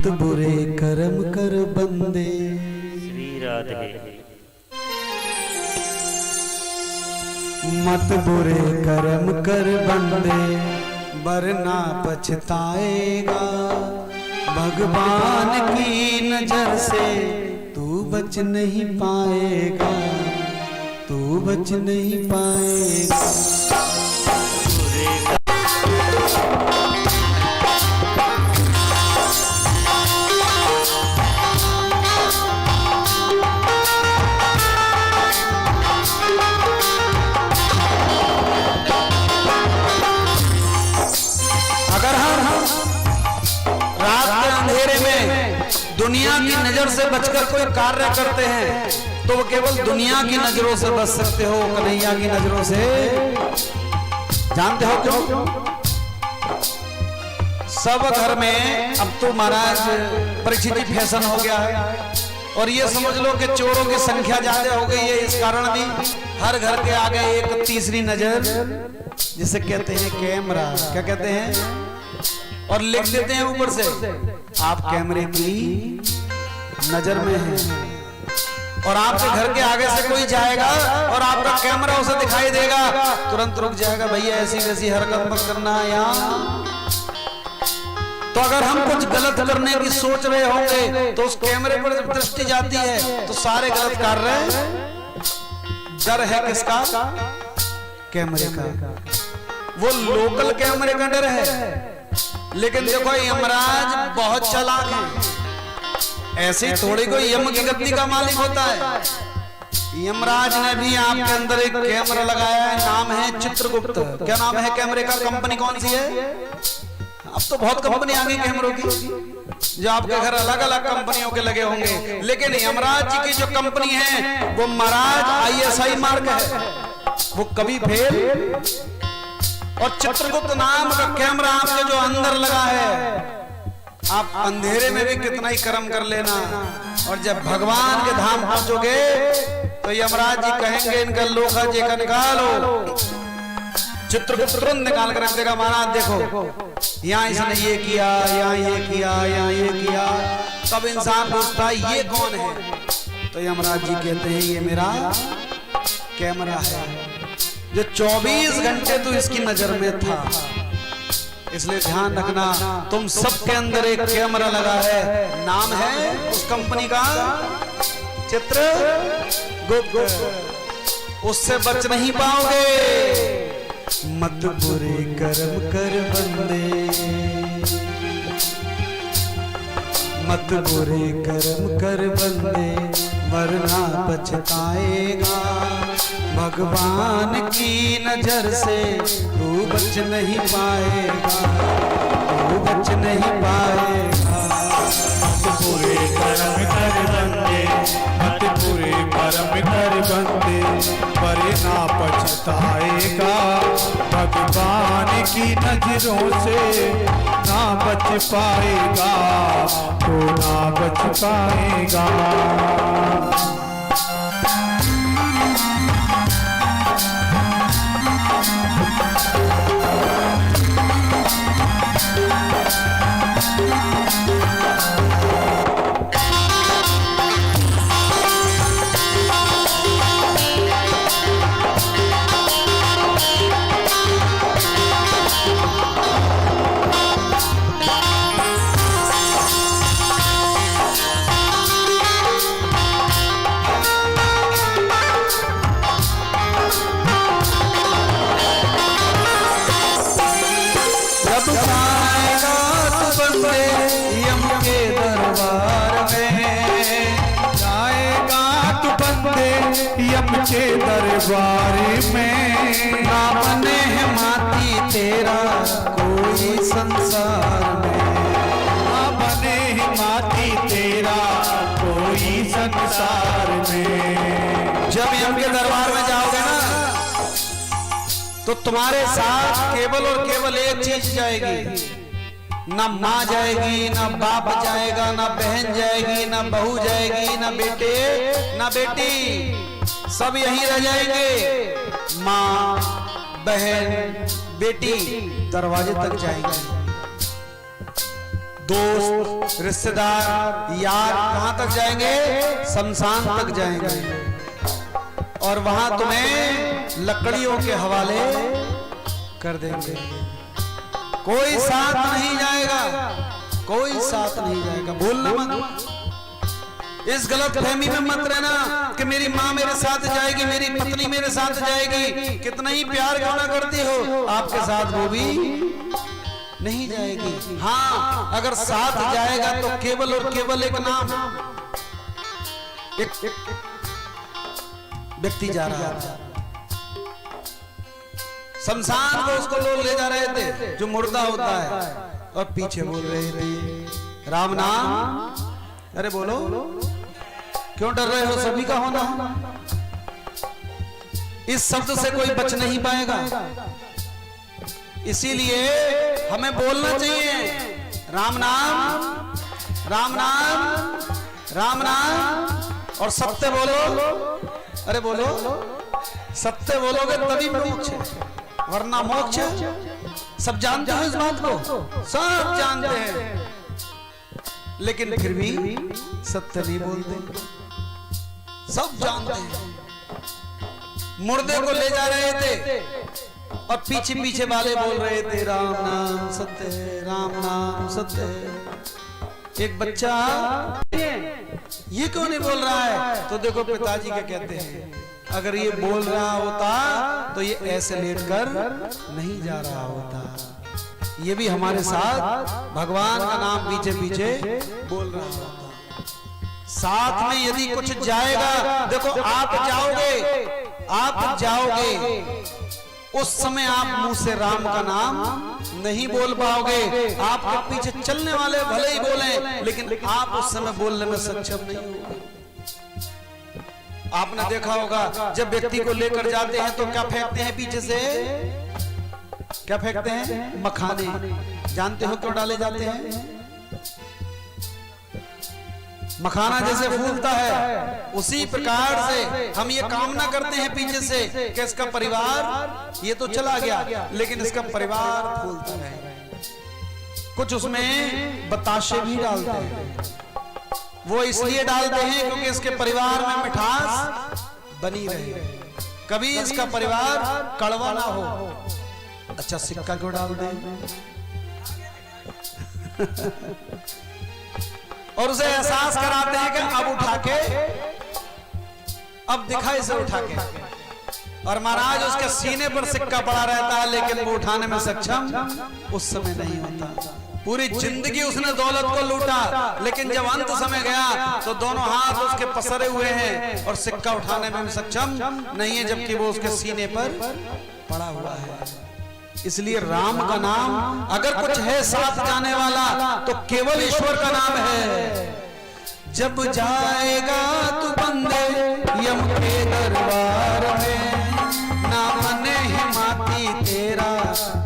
मत बुरे कर्म कर बंदे। श्री राधे। मत बुरे कर्म कर बंदे, वरना पछताएगा। भगवान की नजर से तू बच नहीं पाएगा, तू बच नहीं पाएगा। अगर हम रात के अंधेरे में दुनिया की नजर से बचकर कोई कार्य करते हैं तो वो केवल दुनिया की नजरों से बच सकते हो, कन्हैया की नजरों से जानते हो क्यों? सब घर में अब तो महाराज परीक्षित फैशन हो गया है, और ये समझ लो कि चोरों की संख्या ज्यादा हो गई है। इस कारण भी हर घर के आगे एक तीसरी नजर, जिसे कहते हैं कैमरा, क्या कहते हैं, और लिख देते हैं ऊपर से आप कैमरे की नजर में हैं। और आपके घर के आगे से कोई जाएगा और आपका कैमरा उसे दिखाई देगा, तुरंत रुक जाएगा, भैया ऐसी वैसी हरकत मत करना यहाँ। तो अगर हम कुछ गलत करने की सोच रहे होंगे तो उस कैमरे पर जब दृष्टि जाती है तो सारे गलत कार्य, डर है किसका? कैमरे का। वो लोकल कैमरे का डर है। लेकिन देखो यमराज बहुत चालाक है, ऐसे थोड़ी कोई यम की गद्दी का मालिक होता है। यमराज ने भी आपके अंदर एक कैमरा लगाया है, नाम है चित्रगुप्त। क्या नाम है कैमरे का? कंपनी कौन सी है? अब तो बहुत कंपनी आ गई कैमरों की, जो आपके घर अलग अलग कंपनियों के लगे होंगे। लेकिन यमराज जी की जो कंपनी है वो महाराज ISI मार्क है, वो कभी फेल। और चित्रगुप्त नाम का कैमरा आपके जो अंदर लगा है, आप अंधेरे में भी कितना ही कर्म कर लेना, और जब भगवान के धाम पहुंचोगे तो यमराज जी कहेंगे इनका लोखा जी का निकालो। चित्रगुप्त तुरंत निकाल कर रख देगा, महाराज देखो यहाँ इसने ये किया, यहाँ ये किया, यहाँ ये किया। तब इंसान पूछता है ये कौन है? तो यमराज जी कहते हैं ये मेरा कैमरा है, जो 24 घंटे तो इसकी नजर में था। इसलिए ध्यान रखना, तुम सबके अंदर एक कैमरा लगा है, नाम है उस कंपनी का चित्रगुप्त। उससे बच नहीं पाओगे। मत बुरे कर्म कर बंदे, मत बुरे कर्म कर बंदे, वरना पछताएगा। भगवान की नजर से तू बच नहीं पाएगा, तू बच नहीं पाएगा। मत बुरे कर्म कर बंदे, मत बुरे कर्म कर बंदे, वरना पछताएगा। भगवान की नजरों से ना बच पाएगा, तो ना बच पाएगा। यम के दरबार में जाएगा तू बंदे, यम के दरबार में। ना बने है माती तेरा कोई संसार में, ना बने है माती तेरा कोई संसार में। जब यम के दरबार में जाओगे ना तो तुम्हारे साथ केवल और केवल एक चीज जाएगी, ना माँ जाएगी, ना बाप जाएगा, ना बहन जाएगी, ना बहू जाएगी, ना बेटे ना बेटी, सब यहीं रह जाएंगे। माँ, बहन, बेटी दरवाजे तक जाएंगे। दोस्त, रिश्तेदार, यार कहां तक जाएंगे? शमशान तक जाएंगे। और वहां तुम्हें लकड़ियों के हवाले कर देंगे। कोई साथ नहीं जाएगा, कोई साथ नहीं जाएगा। भूलना मत, इस गलत फहमी में मत रहना कि मेरी माँ मेरे साथ जाएगी, मेरी पत्नी मेरे साथ जाएगी। कितना ही प्यार क्यों ना करती हो, आपके साथ वो भी नहीं जाएगी। हाँ, अगर साथ जाएगा तो केवल और केवल एक नाम, एक व्यक्ति जा रहा था शमशान को, उसको लोग ले जा रहे थे जो मुर्दा होता है, और पीछे बोल रहे थे राम नाम। अरे बोलो, क्यों डर रहे हो? सभी का होना। इस शब्द से कोई बच नहीं पाएगा, इसीलिए हमें बोलना चाहिए राम नाम, राम नाम, राम नाम। और सत्य बोलो। अरे बोलो, सत्य बोलोगे तभी मोक्ष है, वरना मोक्ष। सब जानते हो इस बात को, सब जानते हैं, लेकिन फिर भी सत्य नहीं बोलते। सब जानते हैं। मुर्दे को ले जा रहे थे और पीछे पीछे वाले बोल रहे थे राम नाम सत्य है, राम नाम सत्य है। एक बच्चा ये क्यों नहीं बोल रहा है? तो देखो पिताजी क्या कहते हैं, अगर ये बोल रहा होता तो ये ऐसे लेटकर नहीं जा रहा होता। ये भी हमारे साथ भगवान का नाम पीछे पीछे बोल रहा होता। साथ में यदि कुछ जाएगा, देखो आप जाओगे, आप जाओगे, उस समय आप मुंह से राम का नाम नहीं बोल पाओगे। आपके पीछे चलने वाले भले ही बोलें, लेकिन आप उस समय बोलने में सक्षम नहीं होंगे। आपने देखा होगा जब व्यक्ति को लेकर जाते हैं तो क्या फेंकते हैं पीछे से? क्या फेंकते हैं? मखाने। जानते हो क्यों डाले जाते हैं? मखाना जैसे फूलता है, उसी प्रकार से हम ये कामना करते हैं पीछे से कि इसका परिवार, ये तो चला गया लेकिन इसका परिवार फूलता रहे। कुछ उसमें बताशे भी डालते हैं, वो इसलिए डालते हैं क्योंकि इसके परिवार में मिठास बनी रहे, कभी इसका परिवार कड़वा ना हो। अच्छा, सिक्का क्यों डाल दें? और उसे एहसास कराते हैं कि अब उठा के, अब दिखा इसे उठा के। और महाराज उसके सीने पर सिक्का पड़ा रहता है, लेकिन वो उठाने में सक्षम उस समय नहीं होता। पूरी जिंदगी उसने दौलत को लूटा, लेकिन जब अंत समय गया तो दोनों हाथ उसके पसरे हुए हैं और सिक्का उठाने में सक्षम नहीं है, जबकि वो उसके सीने पर पड़ा हुआ है। इसलिए राम का नाम अगर कुछ है साथ जाने वाला तो केवल ईश्वर का नाम है। जब जाएगा तू बंदे यम के दरबार में, ना बने हिमाती तेरा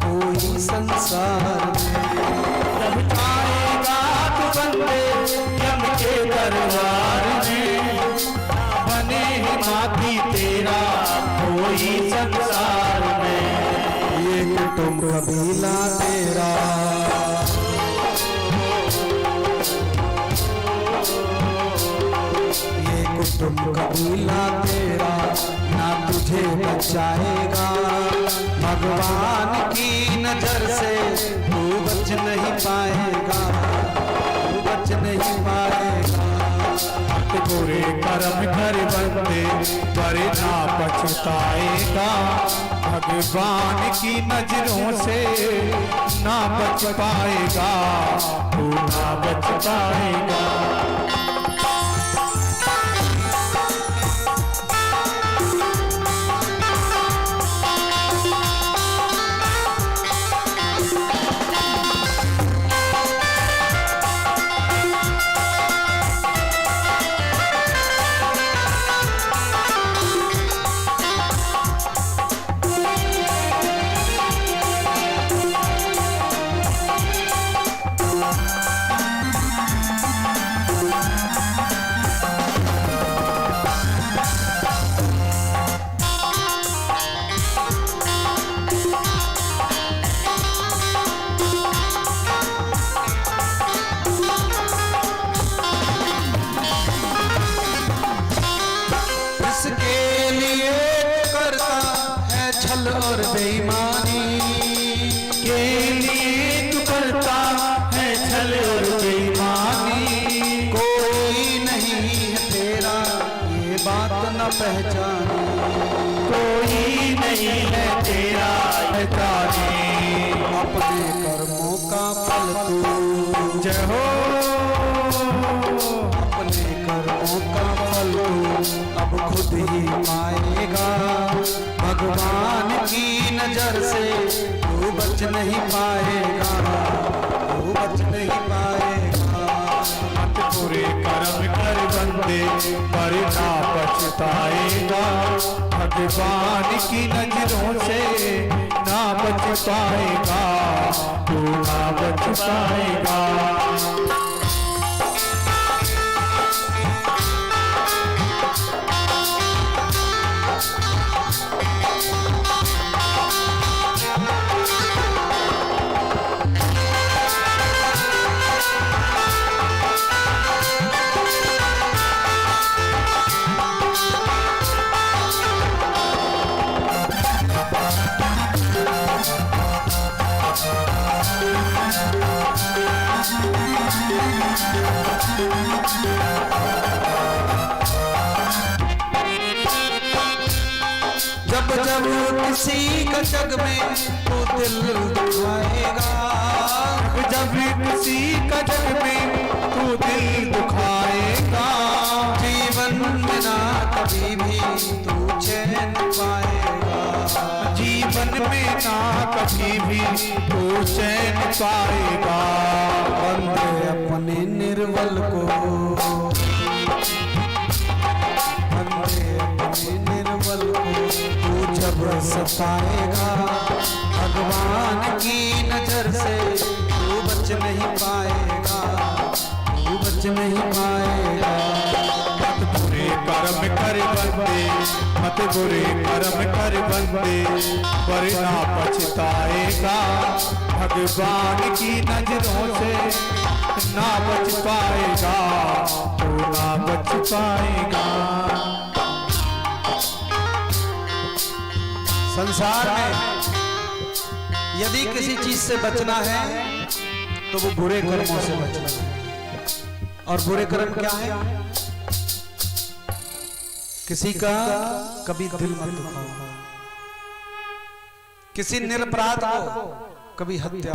कोई संसार में। जब जाएगा तू बंदे यम के दरबार में, ना बने हिमाती तेरा कोई संसार में। ये कुटुंब कबीला तेरा, ये कुटुंब कबीला तेरा ना तुझे बचाएगा। भगवान की नजर से तू बच नहीं पाएगा, तू बच नहीं पाएगा। बुरे कर्म कर बंदे पर ना पछताएगा। भगवान की नजरों से ना बच पाएगा, तू ना बच पाएगा। और बेईमानी के लिए तू करता है छल और बेईमानी। कोई नहीं है तेरा ये बात न पहचानी, कोई नहीं है तेरा पहचाने। अपने कर्मों का फल तू जय हो अपने कर्मों का फल तू अब खुद ही पाएगा। भगवान की नजर से तू बच नहीं पाएगा, तू बच नहीं पाएगा। मत बुरे कर्म कर बंदे पर ना पछताएगा। भगवान की नजरों से ना बच पाएगा, तू ना बच पाएगा। जब जब किसी का जग में तू दिल दुखाएगा, जब किसी का जग में तू दिल दुखाएगा। जीवन में ना कभी भी तू चैन पाएगा, जीवन में ना कभी भी तू चैन पाएगा। बंदे अपने निर्बल को, बंदे अपने निर्बल को तू जब सताएगा। भगवान की नजर से तू बच नहीं पाएगा, तू बच नहीं पाएगा। मत बुरे कर्म कर बंदे, मत बुरे कर्म कर बंदे, वरना पछताएगा। भगवान की नजरों से ना बच पाएगा, तू ना बच पाएगा। संसार में यदि किसी चीज से बचना है तो वो बुरे कर्मों से बचना है। और बुरे कर्म क्या है? किसी का कभी दिल मत दुखाओ, किसी निरपराध को कभी हत्या